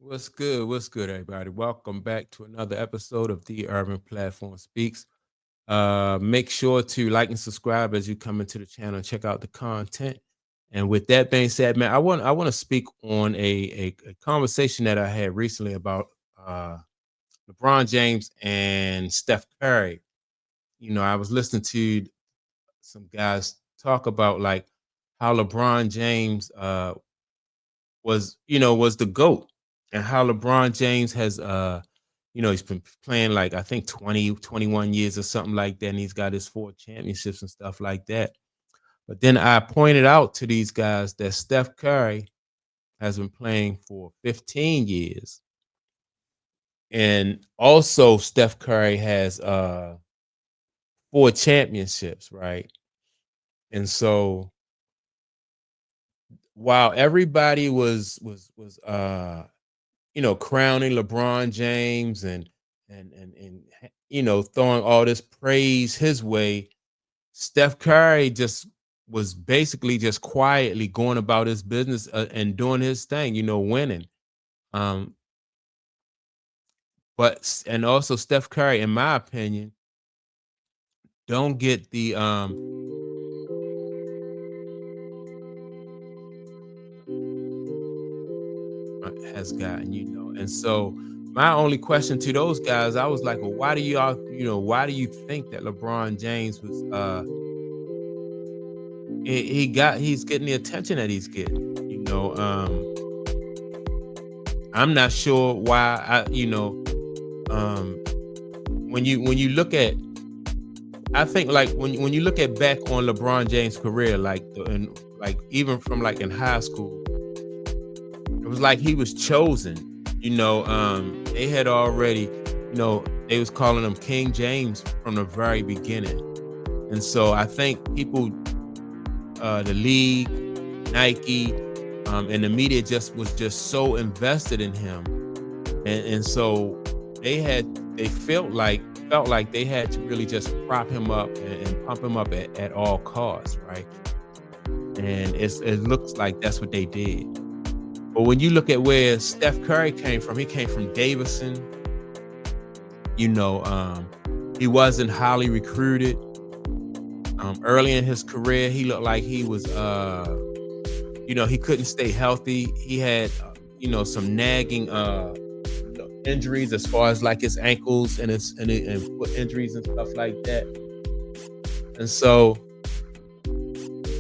What's good? What's good, everybody? Welcome back to another episode of the Urban Platform Speaks. Make sure to like and subscribe as you come into the channel and check out the content. And with that being said, man, I want to speak on a conversation that I had recently about uh, LeBron James and Steph Curry. I was listening to some guys talk about like how LeBron James was the GOAT, and how LeBron James has he's been playing like I think 20, 21 years or something like that, and he's got his 4 championships and stuff like that. But then I pointed out to these guys that Steph Curry has been playing for 15 years. And also Steph Curry has 4 championships, right? And so while everybody was crowning LeBron James and throwing all this praise his way, Steph Curry just was basically just quietly going about his business and doing his thing, winning. Um, and also Steph Curry, in my opinion, don't get the has gotten, and so my only question to those guys, I was like, well, why do you think that LeBron James was he's getting the attention that he's getting? I'm not sure why. When you look at, I think like when you look at back on LeBron James' career, and like even from like in high school, it was like he was chosen. They had already, they was calling him King James from the very beginning. And so I think people, the league, Nike, and the media was just so invested in him. And so they felt like they had to really just prop him up and pump him up at all costs, right? And it looks like that's what they did. But when you look at where Steph Curry came from, he came from Davidson. He wasn't highly recruited. Early in his career, he looked like he was, he couldn't stay healthy. He had, some nagging injuries as far as like his ankles and foot injuries and stuff like that. And so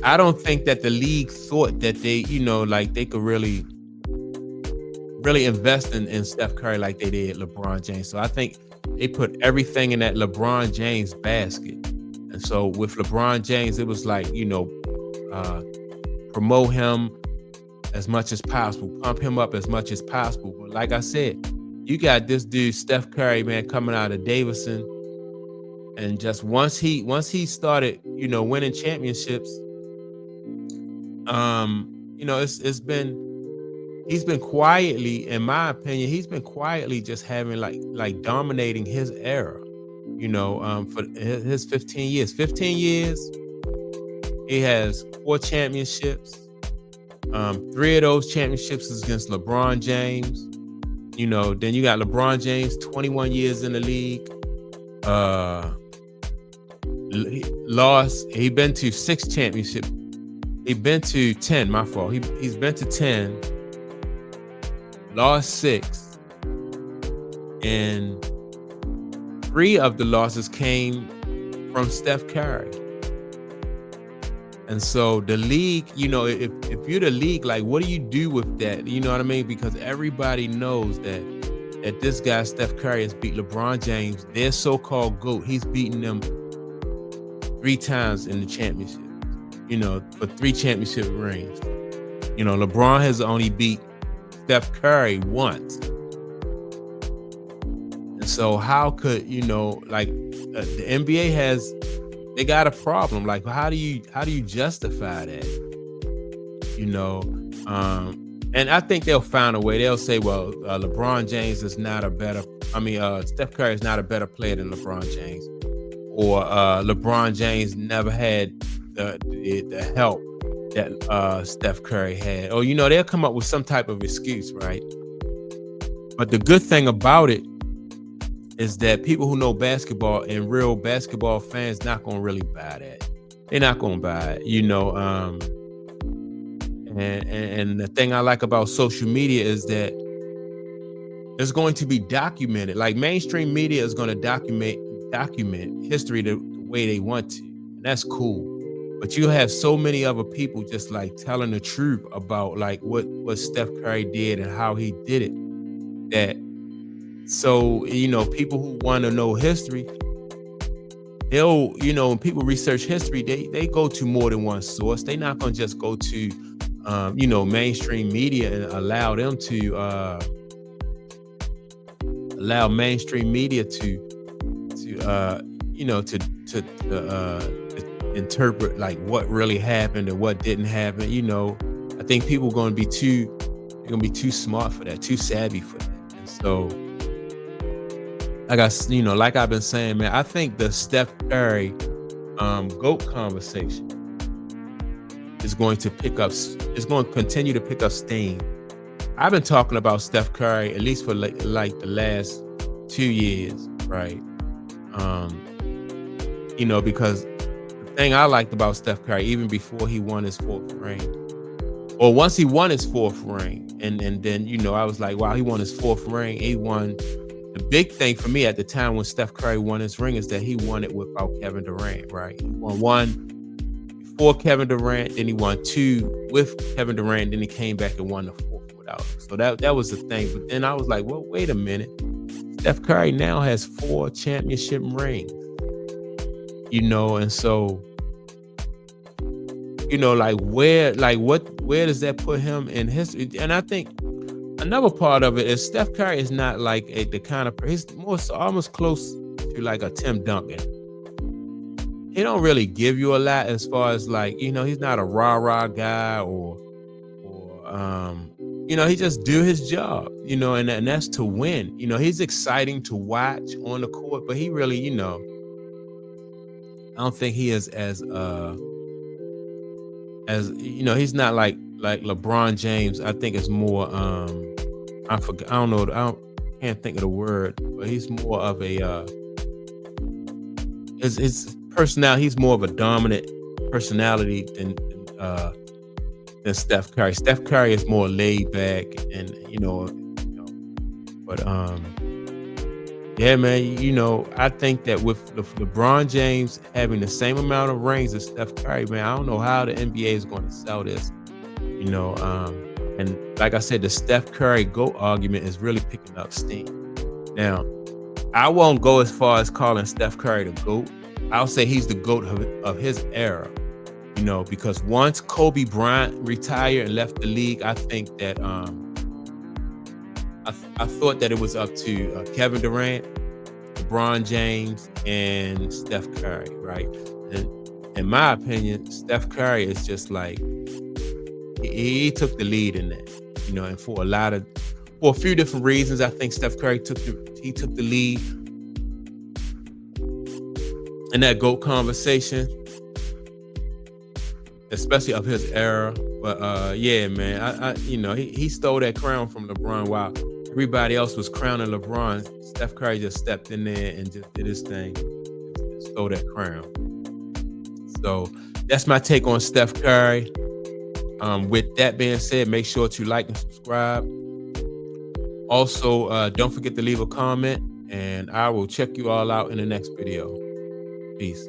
I don't think that the league thought that they could really invest in Steph Curry like they did LeBron James. So I think they put everything in that LeBron James basket. And so with LeBron James, it was like, promote him as much as possible, pump him up as much as possible. But like I said, you got this dude, Steph Curry, man, coming out of Davidson. And just once he started, winning championships, he's been quietly, in my opinion, just having like dominating his era, for his 15 years. 15 years, he has 4 championships. 3 of those championships is against LeBron James. Then you got LeBron James, 21 years in the league. He been to 6 championships. He been to 10, my fault. He's been to 10, lost 6, and 3 of the losses came from Steph Curry. And so the league, if you're the league, like, what do you do with that? You know what I mean? Because everybody knows that this guy, Steph Curry, has beat LeBron James, their so-called GOAT. He's beaten them 3 times in the championship, for 3 championship rings. LeBron has only beat Steph Curry once. And so how could, the NBA they got a problem. Like, how do you justify that? And I think they'll find a way. They'll say, well, LeBron James is not Steph Curry is not a better player than LeBron James. Or LeBron James never had the help that Steph Curry had. Or, they'll come up with some type of excuse, right? But the good thing about it is that people who know basketball and real basketball fans not gonna really buy that. They're not gonna buy it, and the thing I like about social media is that it's going to be documented. Like mainstream media is going to document history the way they want to. And that's cool. But you have so many other people just like telling the truth about like what Steph Curry did and how he did it. That so people who want to know history, they'll when people research history, they go to more than one source. They're not gonna just go to mainstream media and allow mainstream media to interpret like what really happened and what didn't happen. I think people are going to be too smart for that, too savvy for that. And so, like I've been saying, man, I think the Steph Curry GOAT conversation is going to continue to pick up steam. I've been talking about Steph Curry at least for like the last 2 years, right? Because the thing I liked about Steph Curry, even before he won his fourth ring, or once he won his fourth ring, and then I was like, wow, he won his fourth ring. He won. The big thing for me at the time when Steph Curry won his ring is that he won it without Kevin Durant, right? He won one before Kevin Durant, then he won two with Kevin Durant, then he came back and won the fourth without him. So that was the thing. But then I was like, well, wait a minute. Steph Curry now has 4 championship rings. And so, where does that put him in history? And I think another part of it is Steph Curry is not like the kind of, he's almost close to like a Tim Duncan. He don't really give you a lot as far as like, he's not a rah-rah guy or he just do his job, and that's to win. He's exciting to watch on the court, but he really, I don't think he is as he's not like LeBron James. I think it's more I forget, I don't know, can't think of the word, but he's more of a his personality, he's more of a dominant personality than Steph Curry. Steph Curry is more laid back and but yeah, man, I think that with LeBron James having the same amount of rings as Steph Curry, man, I don't know how the NBA is going to sell this. And like I said, the Steph Curry GOAT argument is really picking up steam. Now, I won't go as far as calling Steph Curry the GOAT. I'll say he's the GOAT of his era, because once Kobe Bryant retired and left the league, I think that I thought that it was up to Kevin Durant, LeBron James, and Steph Curry, right? And in my opinion, Steph Curry is just like, he took the lead in that, and for a few different reasons, I think Steph Curry took the lead in that GOAT conversation, especially of his era. But yeah, man, he stole that crown from LeBron while everybody else was crowning LeBron. Steph Curry just stepped in there and just did his thing and stole that crown. So that's my take on Steph Curry. With that being said, make sure to like and subscribe. Also, don't forget to leave a comment, and I will check you all out in the next video. Peace.